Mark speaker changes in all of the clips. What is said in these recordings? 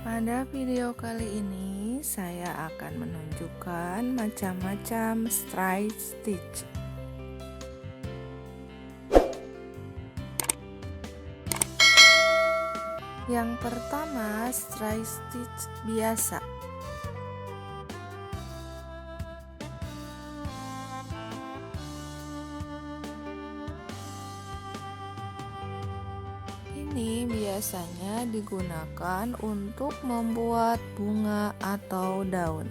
Speaker 1: Pada video kali ini saya akan menunjukkan macam-macam straight stitch. Yang pertama, straight stitch biasa. Ini biasanya digunakan untuk membuat bunga atau daun.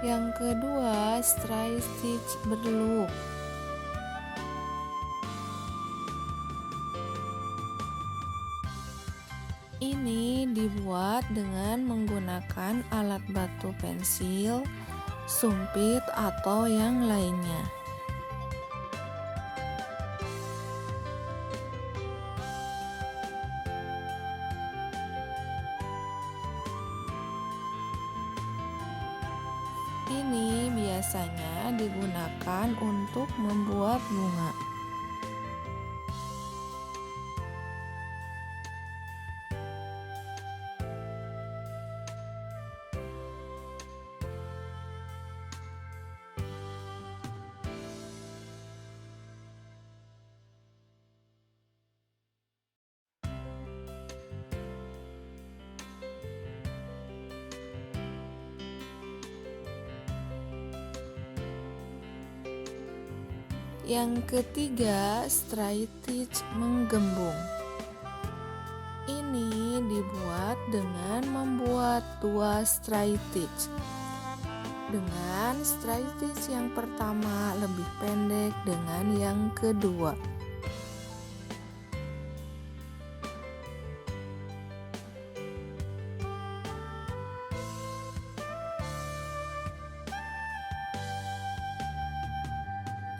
Speaker 1: Yang kedua, straight stitch berloop. Ini dibuat dengan menggunakan alat batu pensil, sumpit, atau yang lainnya. Ini biasanya digunakan untuk membuat bunga. Yang ketiga, straight stitch menggembung. Ini dibuat dengan membuat dua straight stitch. Dengan straight stitch yang pertama lebih pendek dengan yang kedua.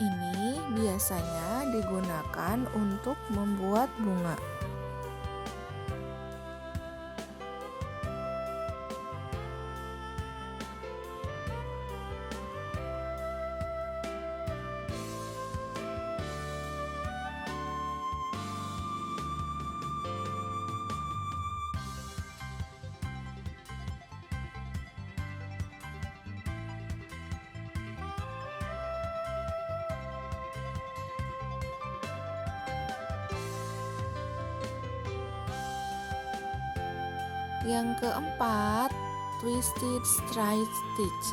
Speaker 1: Ini biasanya digunakan untuk membuat bunga. Yang keempat, twisted straight stitch.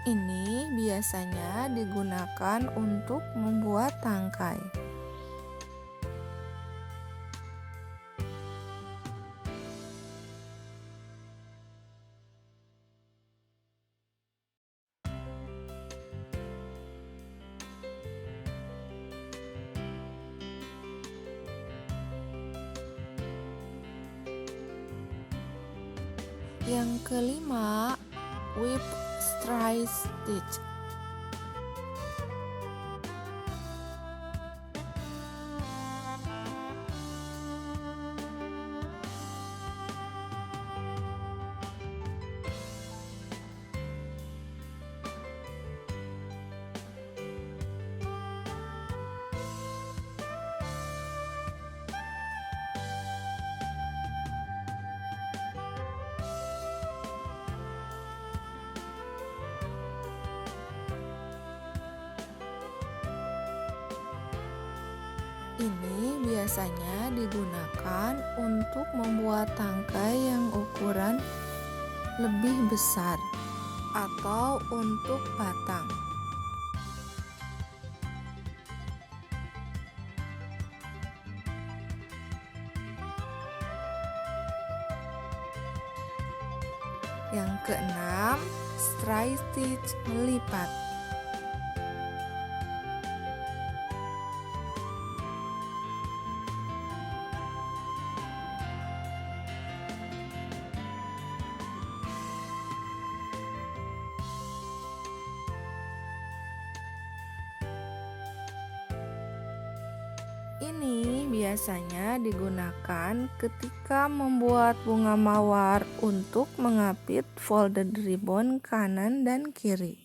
Speaker 1: Ini biasanya digunakan untuk membuat tangkai. Yang kelima, whip straight stitch. Ini biasanya digunakan untuk membuat tangkai yang ukuran lebih besar atau untuk batang. Yang keenam, straight stitch melipat. Ini biasanya digunakan ketika membuat bunga mawar untuk mengapit folded ribbon kanan dan kiri.